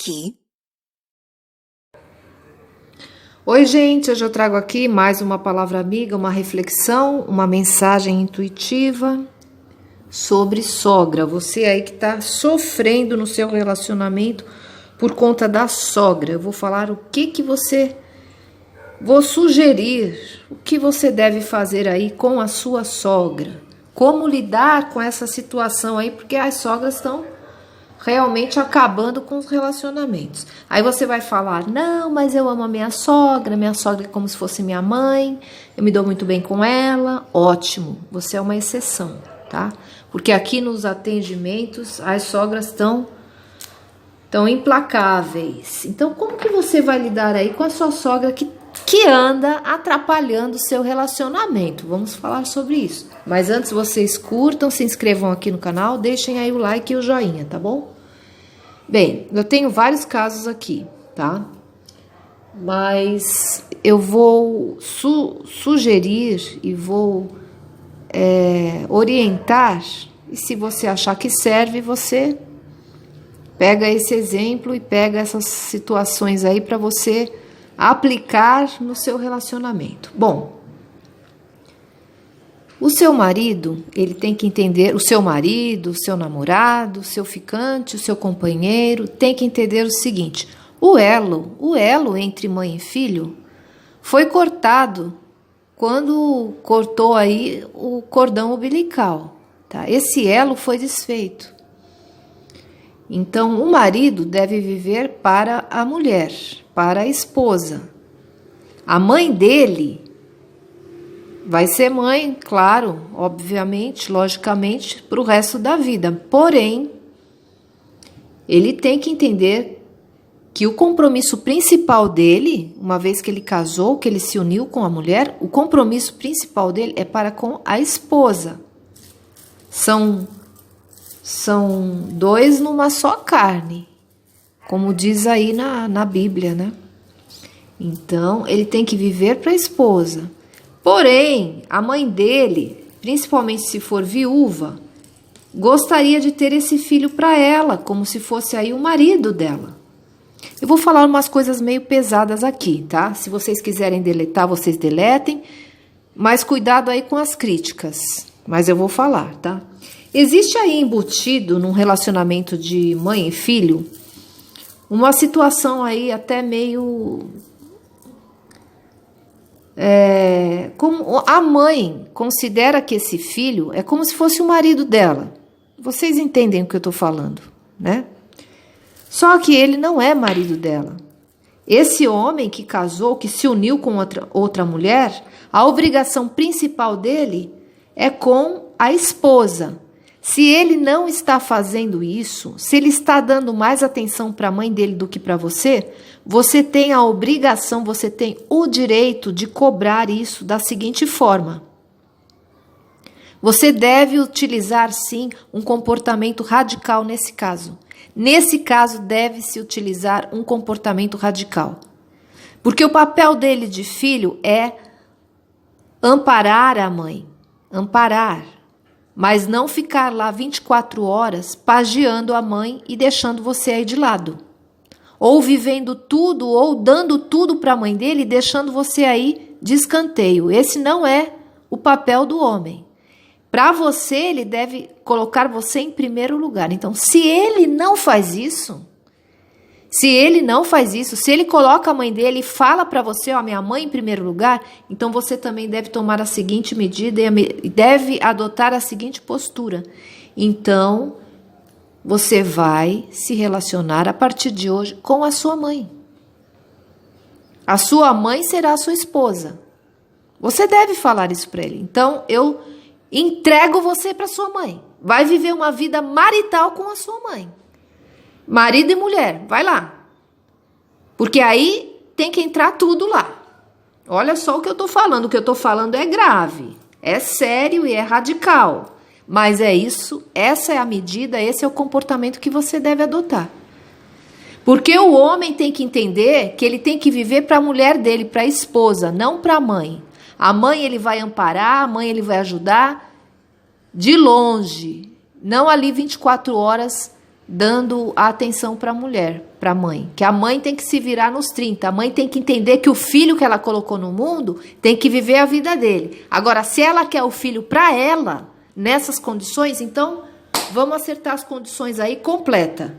aqui. Oi, gente, hoje eu trago aqui mais uma palavra amiga, uma reflexão, uma mensagem intuitiva sobre sogra. Você aí que está sofrendo no seu relacionamento por conta da sogra. Eu vou falar vou sugerir o que você deve fazer aí com a sua sogra. Como lidar com essa situação aí, porque as sogras estão realmente acabando com os relacionamentos. Aí você vai falar, não, mas eu amo a minha sogra é como se fosse minha mãe, eu me dou muito bem com ela. Ótimo, você é uma exceção, tá? Porque aqui nos atendimentos as sogras estão implacáveis. Então, como que você vai lidar aí com a sua sogra que anda atrapalhando o seu relacionamento? Vamos falar sobre isso. Mas antes, vocês curtam, se inscrevam aqui no canal, deixem aí o like e o joinha, tá bom? Bem, eu tenho vários casos aqui, tá? Mas eu vou sugerir e vou orientar, e se você achar que serve, você pega esse exemplo e pega essas situações aí para você aplicar no seu relacionamento. Bom, o seu marido, ele tem que entender, o seu marido, o seu namorado, o seu ficante, o seu companheiro, tem que entender o seguinte: o elo entre mãe e filho foi cortado quando cortou aí o cordão umbilical, tá? Esse elo foi desfeito. Então, o marido deve viver para a mulher, para a esposa. A mãe dele vai ser mãe, claro, obviamente, logicamente, para o resto da vida. Porém, ele tem que entender que o compromisso principal dele, uma vez que ele casou, que ele se uniu com a mulher, o compromisso principal dele é para com a esposa. São dois numa só carne, como diz aí na Bíblia, né? Então, ele tem que viver para a esposa. Porém, a mãe dele, principalmente se for viúva, gostaria de ter esse filho para ela, como se fosse aí o marido dela. Eu vou falar umas coisas meio pesadas aqui, tá? Se vocês quiserem deletar, vocês deletem, mas cuidado aí com as críticas. Mas eu vou falar, tá? Existe aí embutido num relacionamento de mãe e filho uma situação aí até meio... como a mãe considera que esse filho é como se fosse o marido dela. Vocês entendem o que eu tô falando, né? Só que ele não é marido dela. Esse homem que casou, que se uniu com outra mulher, a obrigação principal dele é com a esposa. Se ele não está fazendo isso, se ele está dando mais atenção para a mãe dele do que para você, você tem a obrigação, você tem o direito de cobrar isso da seguinte forma. Você deve utilizar, sim, um comportamento radical nesse caso. Nesse caso, deve-se utilizar um comportamento radical. Porque o papel dele de filho é amparar a mãe, amparar, mas não ficar lá 24 horas pagiando a mãe e deixando você aí de lado. Ou vivendo tudo, ou dando tudo para a mãe dele e deixando você aí de escanteio. Esse não é o papel do homem. Para você, ele deve colocar você em primeiro lugar. Então, se ele não faz isso, se ele coloca a mãe dele e fala para você, ó, minha mãe em primeiro lugar, então você também deve tomar a seguinte medida e deve adotar a seguinte postura. Então, você vai se relacionar a partir de hoje com a sua mãe. A sua mãe será a sua esposa. Você deve falar isso para ele. Então, eu entrego você para sua mãe. Vai viver uma vida marital com a sua mãe. Marido e mulher, vai lá. Porque aí tem que entrar tudo lá. Olha só o que eu tô falando. O que eu tô falando é grave, é sério e é radical. Mas é isso, essa é a medida, esse é o comportamento que você deve adotar. Porque o homem tem que entender que ele tem que viver para a mulher dele, para a esposa, não para a mãe. A mãe ele vai amparar, a mãe ele vai ajudar de longe, não ali 24 horas dando a atenção para a mulher, para a mãe. Que a mãe tem que se virar nos 30. A mãe tem que entender que o filho que ela colocou no mundo tem que viver a vida dele. Agora, se ela quer o filho para ela, nessas condições, então vamos acertar as condições aí completa.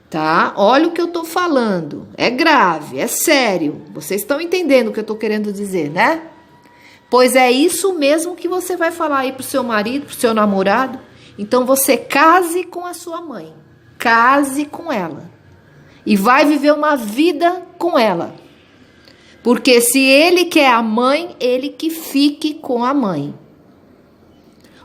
Tá? Olha o que eu tô falando. É grave, é sério. Vocês estão entendendo o que eu tô querendo dizer, né? Pois é isso mesmo que você vai falar aí pro seu marido, pro seu namorado. Então você case com a sua mãe. Case com ela. E vai viver uma vida com ela. Porque se ele quer a mãe, ele que fique com a mãe.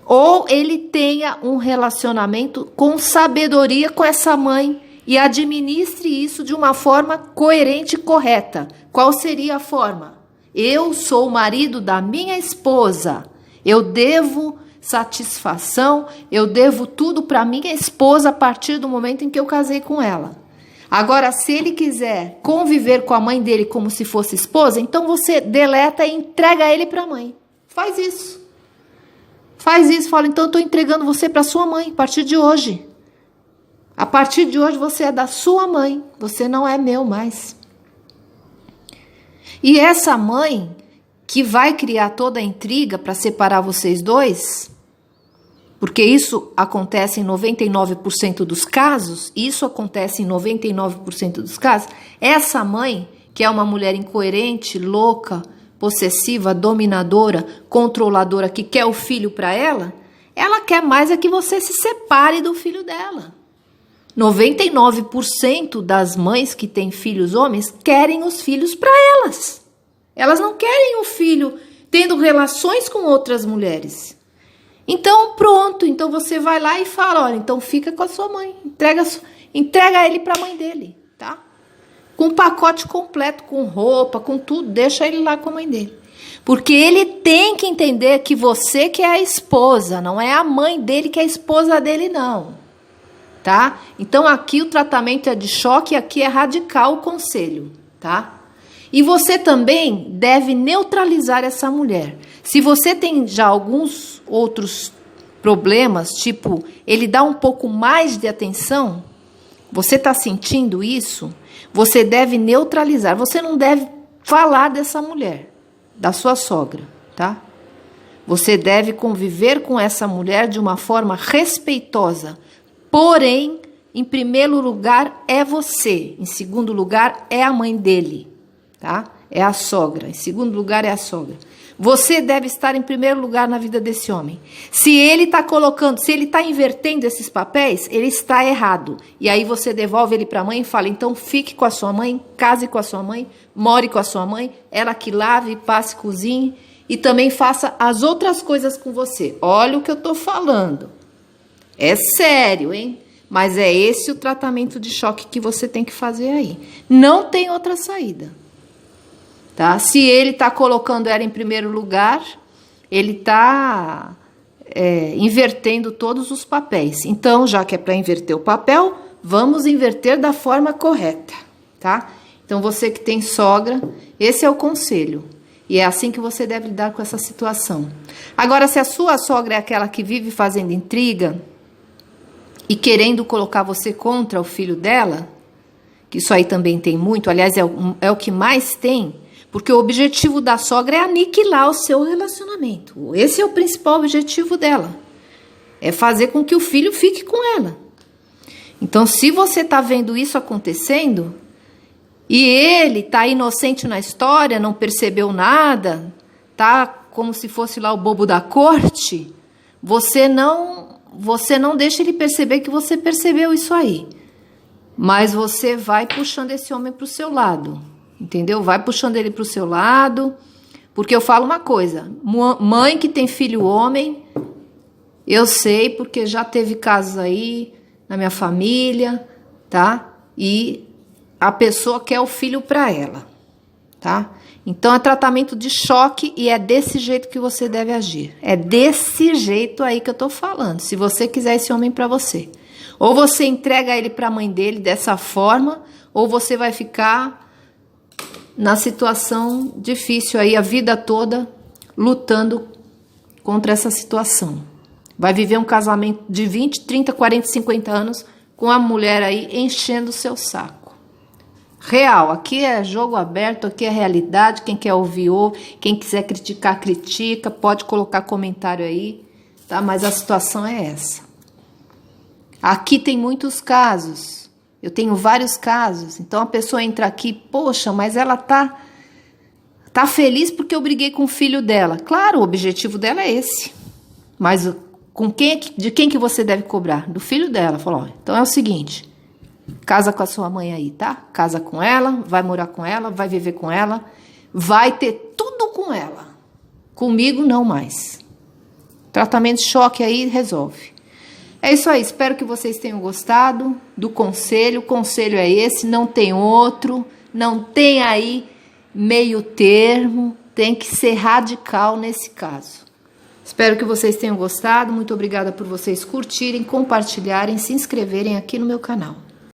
Ou ele tenha um relacionamento com sabedoria com essa mãe e administre isso de uma forma coerente e correta. Qual seria a forma? Eu sou o marido da minha esposa. Eu devo satisfação, eu devo tudo para minha esposa a partir do momento em que eu casei com ela. Agora, se ele quiser conviver com a mãe dele como se fosse esposa, então você deleta e entrega ele para a mãe. Faz isso. Faz isso, fala, então eu estou entregando você para sua mãe a partir de hoje. A partir de hoje você é da sua mãe, você não é meu mais. E essa mãe que vai criar toda a intriga para separar vocês dois, porque isso acontece em 99% dos casos, essa mãe, que é uma mulher incoerente, louca, possessiva, dominadora, controladora, que quer o filho para ela quer mais é que você se separe do filho dela. 99% das mães que têm filhos homens querem os filhos para elas. Elas não querem o filho tendo relações com outras mulheres. Então, pronto. Então, você vai lá e fala, olha, então fica com a sua mãe. Entrega ele para a mãe dele, tá? Com o pacote completo, com roupa, com tudo. Deixa ele lá com a mãe dele. Porque ele tem que entender que você que é a esposa, não é a mãe dele que é a esposa dele, não. Tá? Então, aqui o tratamento é de choque, aqui é radical o conselho, tá? E você também deve neutralizar essa mulher. Se você tem já alguns outros problemas, tipo, ele dá um pouco mais de atenção, você está sentindo isso, você deve neutralizar. Você não deve falar dessa mulher, da sua sogra, tá? Você deve conviver com essa mulher de uma forma respeitosa. Porém, em primeiro lugar é você, em segundo lugar é a mãe dele, tá? É a sogra, em segundo lugar é a sogra. Você deve estar em primeiro lugar na vida desse homem. Se ele está invertendo esses papéis, ele está errado. E aí você devolve ele para a mãe e fala, então fique com a sua mãe, case com a sua mãe, more com a sua mãe, ela que lave, passe, cozinhe e também faça as outras coisas com você. Olha o que eu estou falando. É sério, hein? Mas é esse o tratamento de choque que você tem que fazer aí. Não tem outra saída. Tá? Se ele está colocando ela em primeiro lugar, ele está invertendo todos os papéis. Então, já que é para inverter o papel, vamos inverter da forma correta. Tá? Então, você que tem sogra, esse é o conselho. E é assim que você deve lidar com essa situação. Agora, se a sua sogra é aquela que vive fazendo intriga e querendo colocar você contra o filho dela, que isso aí também tem muito, aliás, é o que mais tem, porque o objetivo da sogra é aniquilar o seu relacionamento. Esse é o principal objetivo dela, é fazer com que o filho fique com ela. Então, se você está vendo isso acontecendo, e ele está inocente na história, não percebeu nada, tá como se fosse lá o bobo da corte, você não deixa ele perceber que você percebeu isso aí. Mas você vai puxando esse homem para o seu lado, entendeu? Vai puxando ele para o seu lado, porque eu falo uma coisa, mãe que tem filho homem, eu sei porque já teve casos aí na minha família, tá? E a pessoa quer o filho para ela, tá? Então, é tratamento de choque e é desse jeito que você deve agir. É desse jeito aí que eu tô falando, se você quiser esse homem para você. Ou você entrega ele para a mãe dele dessa forma, ou você vai ficar na situação difícil aí a vida toda lutando contra essa situação. Vai viver um casamento de 20, 30, 40, 50 anos com a mulher aí enchendo o seu saco. Real, aqui é jogo aberto, aqui é realidade, quem quer ouvir, ouve, quem quiser criticar, critica, pode colocar comentário aí, tá? Mas a situação é essa. Aqui tem muitos casos, eu tenho vários casos, então a pessoa entra aqui, poxa, mas ela tá feliz porque eu briguei com o filho dela. Claro, o objetivo dela é esse, mas de quem que você deve cobrar? Do filho dela. Falou, ó, então é o seguinte, casa com a sua mãe aí, tá? Casa com ela, vai morar com ela, vai viver com ela, vai ter tudo com ela. Comigo não mais. Tratamento de choque aí resolve. É isso aí, espero que vocês tenham gostado do conselho. O conselho é esse, não tem outro, não tem aí meio termo, tem que ser radical nesse caso. Espero que vocês tenham gostado, muito obrigada por vocês curtirem, compartilharem, se inscreverem aqui no meu canal.